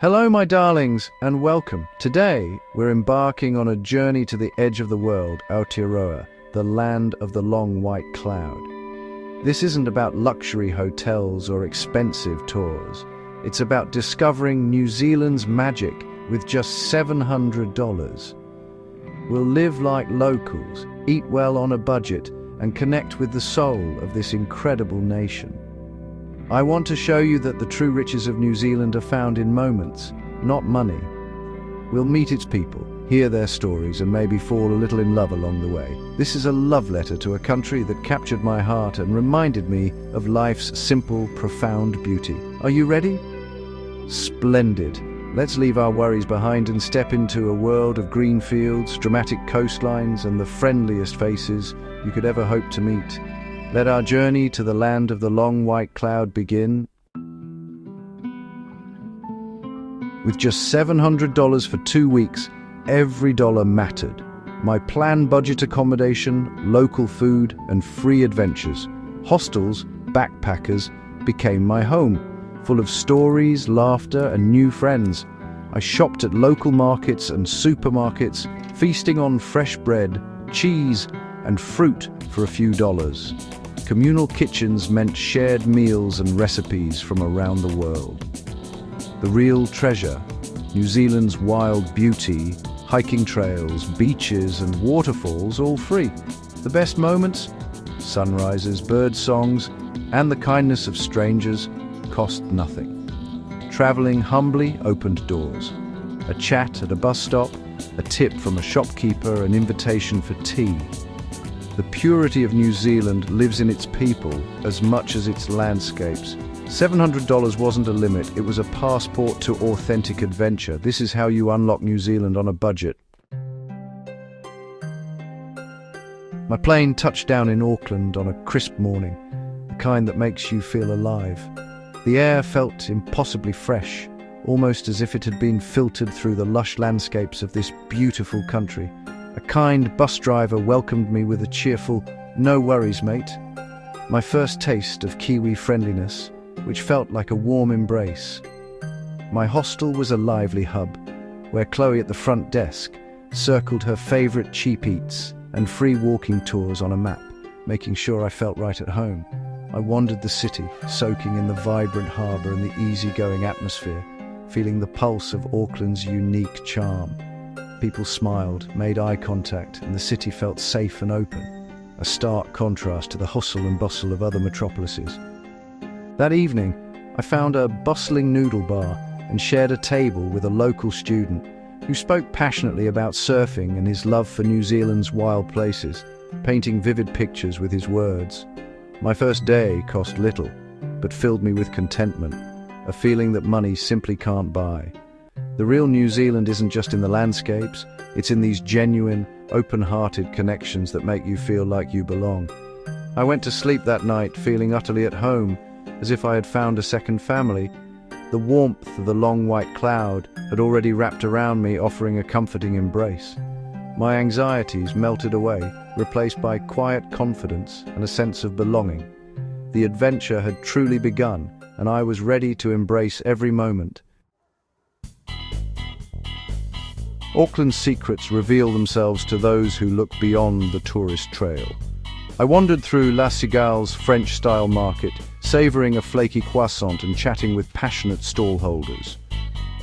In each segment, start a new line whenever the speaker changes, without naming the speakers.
Hello, my darlings, and welcome. Today, we're embarking on a journey to the edge of the world, Aotearoa, the land of the long white cloud. This isn't about luxury hotels or expensive tours. It's about discovering New Zealand's magic with just $700. We'll live like locals, eat well on a budget, and connect with the soul of this incredible nation. I want to show you that the true riches of New Zealand are found in moments, not money. We'll meet its people, hear their stories, and maybe fall a little in love along the way. This is a love letter to a country that captured my heart and reminded me of life's simple, profound beauty. Are you ready? Splendid. Let's leave our worries behind and step into a world of green fields, dramatic coastlines, and the friendliest faces you could ever hope to meet. Let our journey to the land of the long white cloud begin. With just $700 for 2 weeks, every dollar mattered. My planned budget accommodation, local food, and free adventures. Hostels, backpackers, became my home, full of stories, laughter, and new friends. I shopped at local markets and supermarkets, feasting on fresh bread, cheese, and fruit for a few dollars. Communal kitchens meant shared meals and recipes from around the world. The real treasure, New Zealand's wild beauty, hiking trails, beaches and waterfalls, all free. The best moments? Sunrises, bird songs, and the kindness of strangers cost nothing. Traveling humbly opened doors. A chat at a bus stop, a tip from a shopkeeper, an invitation for tea. The purity of New Zealand lives in its people as much as its landscapes. $700 wasn't a limit, it was a passport to authentic adventure. This is how you unlock New Zealand on a budget. My plane touched down in Auckland on a crisp morning, the kind that makes you feel alive. The air felt impossibly fresh, almost as if it had been filtered through the lush landscapes of this beautiful country. A kind bus driver welcomed me with a cheerful, "No worries, mate." My first taste of Kiwi friendliness, which felt like a warm embrace. My hostel was a lively hub, where Chloe at the front desk circled her favourite cheap eats and free walking tours on a map, making sure I felt right at home. I wandered the city, soaking in the vibrant harbour and the easygoing atmosphere, feeling the pulse of Auckland's unique charm. People smiled, made eye contact, and the city felt safe and open, a stark contrast to the hustle and bustle of other metropolises. That evening, I found a bustling noodle bar and shared a table with a local student who spoke passionately about surfing and his love for New Zealand's wild places, painting vivid pictures with his words. My first day cost little, but filled me with contentment, a feeling that money simply can't buy. The real New Zealand isn't just in the landscapes, it's in these genuine, open-hearted connections that make you feel like you belong. I went to sleep that night feeling utterly at home, as if I had found a second family. The warmth of the long white cloud had already wrapped around me, offering a comforting embrace. My anxieties melted away, replaced by quiet confidence and a sense of belonging. The adventure had truly begun, and I was ready to embrace every moment. Auckland's secrets reveal themselves to those who look beyond the tourist trail. I wandered through La Cigal's French-style market, savouring a flaky croissant and chatting with passionate stallholders.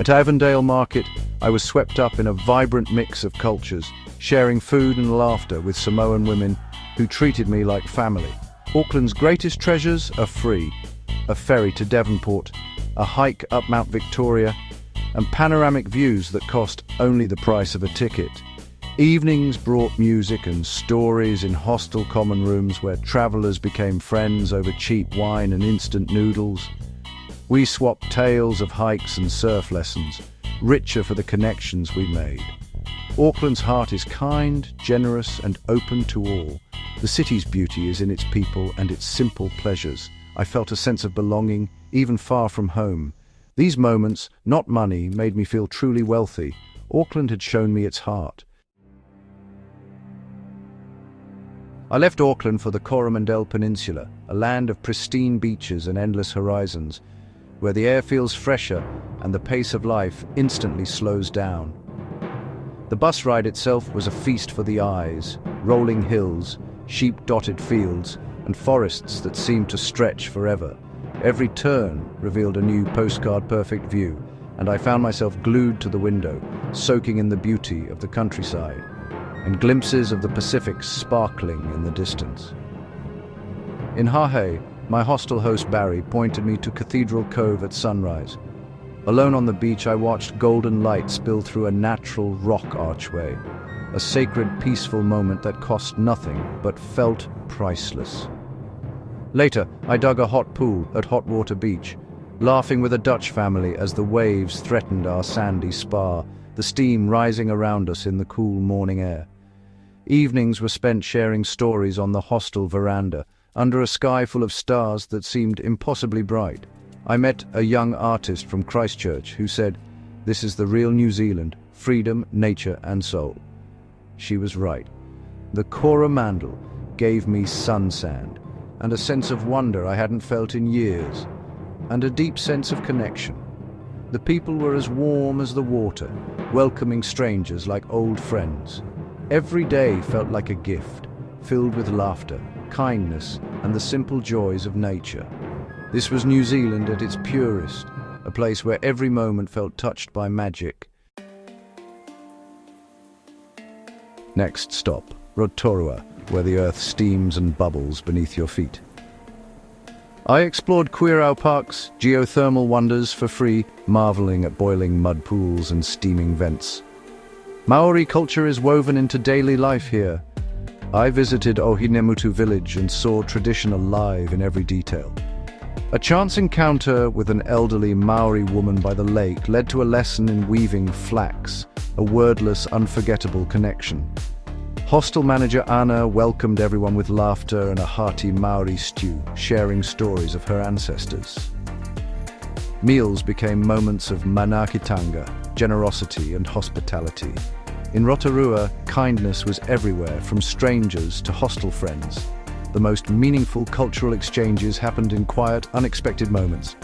At Avondale Market, I was swept up in a vibrant mix of cultures, sharing food and laughter with Samoan women who treated me like family. Auckland's greatest treasures are free: a ferry to Devonport, a hike up Mount Victoria, and panoramic views that cost only the price of a ticket. Evenings brought music and stories in hostel common rooms where travellers became friends over cheap wine and instant noodles. We swapped tales of hikes and surf lessons, richer for the connections we made. Auckland's heart is kind, generous, and open to all. The city's beauty is in its people and its simple pleasures. I felt a sense of belonging, even far from home. These moments, not money, made me feel truly wealthy. Auckland had shown me its heart. I left Auckland for the Coromandel Peninsula, a land of pristine beaches and endless horizons. where the air feels fresher and the pace of life instantly slows down. The bus ride itself was a feast for the eyes: rolling hills, sheep-dotted fields, and forests that seemed to stretch forever. Every turn revealed a new postcard-perfect view, and I found myself glued to the window, soaking in the beauty of the countryside, and glimpses of the Pacific sparkling in the distance. In Hahe, my hostel host Barry pointed me to Cathedral Cove at sunrise. Alone on the beach, I watched golden light spill through a natural rock archway, a sacred, peaceful moment that cost nothing but felt priceless. Later, I dug a hot pool at Hot Water Beach, laughing with a Dutch family as the waves threatened our sandy spar, the steam rising around us in the cool morning air. Evenings were spent sharing stories on the hostel veranda, under a sky full of stars that seemed impossibly bright. I met a young artist from Christchurch who said, "This is the real New Zealand, freedom, nature and soul." She was right. The Coromandel gave me sun sand, and a sense of wonder I hadn't felt in years, and a deep sense of connection. The people were as warm as the water, welcoming strangers like old friends. Every day felt like a gift, filled with laughter, kindness, and the simple joys of nature. This was New Zealand at its purest, a place where every moment felt touched by magic. Next stop, Rotorua, where the earth steams and bubbles beneath your feet. I explored Queerau Park's geothermal wonders for free, marveling at boiling mud pools and steaming vents. Maori culture is woven into daily life here. I visited Ohinemutu village and saw tradition alive in every detail. A chance encounter with an elderly Maori woman by the lake led to a lesson in weaving flax, a wordless, unforgettable connection. Hostel manager Anna welcomed everyone with laughter and a hearty Maori stew, sharing stories of her ancestors. Meals became moments of manakitanga, generosity and hospitality. In Rotorua, kindness was everywhere, from strangers to hostel friends. The most meaningful cultural exchanges happened in quiet, unexpected moments.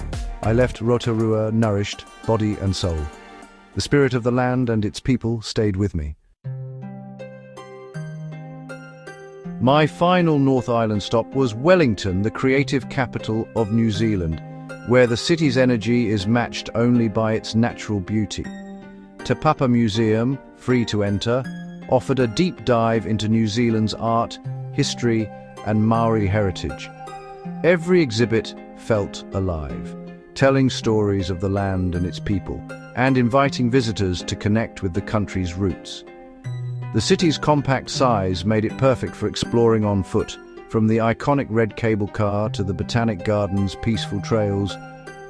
I left Rotorua nourished, body and soul. The spirit of the land and its people stayed with me. My final North Island stop was Wellington, the creative capital of New Zealand, where the city's energy is matched only by its natural beauty. Te Papa Museum, free to enter, offered a deep dive into New Zealand's art, history, and Maori heritage. Every exhibit felt alive, telling stories of the land and its people, and inviting visitors to connect with the country's roots. The city's compact size made it perfect for exploring on foot, from the iconic red cable car to the Botanic Gardens' peaceful trails,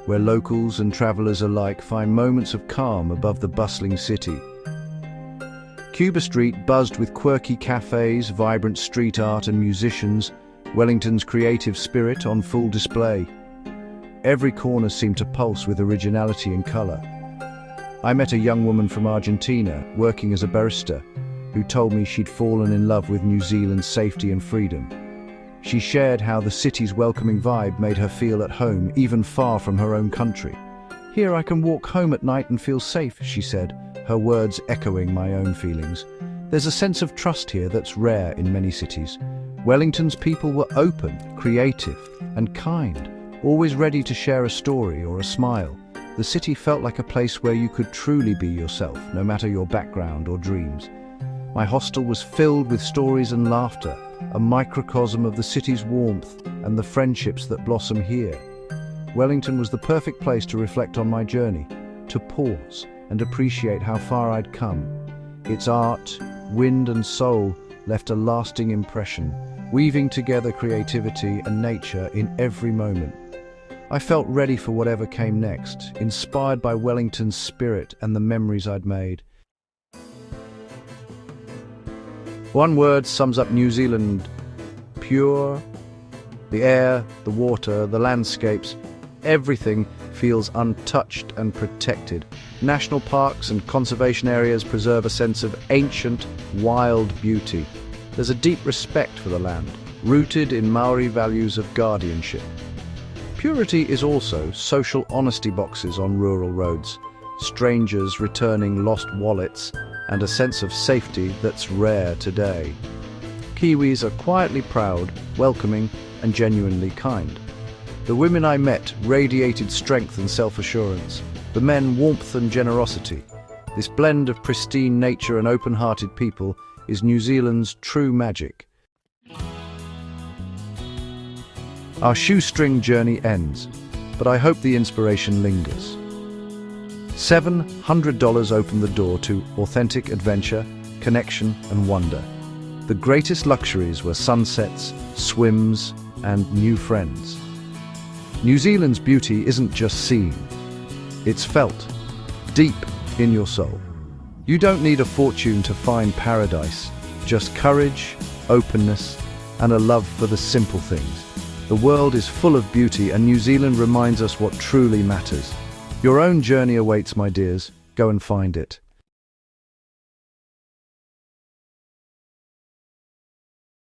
where locals and travelers alike find moments of calm above the bustling city. Cuba Street buzzed with quirky cafes, vibrant street art and musicians, Wellington's creative spirit on full display. Every corner seemed to pulse with originality and colour. I met a young woman from Argentina, working as a barista, who told me she'd fallen in love with New Zealand's safety and freedom. She shared how the city's welcoming vibe made her feel at home, even far from her own country. "Here I can walk home at night and feel safe," she said, her words echoing my own feelings. "There's a sense of trust here that's rare in many cities." Wellington's people were open, creative, and kind, always ready to share a story or a smile. The city felt like a place where you could truly be yourself, no matter your background or dreams. My hostel was filled with stories and laughter, a microcosm of the city's warmth and the friendships that blossom here. Wellington was the perfect place to reflect on my journey, to pause and appreciate how far I'd come. Its art, wind and soul left a lasting impression, weaving together creativity and nature in every moment. I felt ready for whatever came next, inspired by Wellington's spirit and the memories I'd made. One word sums up New Zealand: pure. The air, the water, the landscapes, everything feels untouched and protected. National parks and conservation areas preserve a sense of ancient, wild beauty. There's a deep respect for the land, rooted in Maori values of guardianship. Purity is also social honesty boxes on rural roads, strangers returning lost wallets, and a sense of safety that's rare today. Kiwis are quietly proud, welcoming, and genuinely kind. The women I met radiated strength and self-assurance, the men warmth and generosity. This blend of pristine nature and open-hearted people is New Zealand's true magic. Our shoestring journey ends, but I hope the inspiration lingers. $700 opened the door to authentic adventure, connection, and wonder. The greatest luxuries were sunsets, swims, and new friends. New Zealand's beauty isn't just seen, it's felt, deep in your soul. You don't need a fortune to find paradise, just courage, openness, and a love for the simple things. The world is full of beauty, and New Zealand reminds us what truly matters. Your own journey awaits, my dears. Go and find it.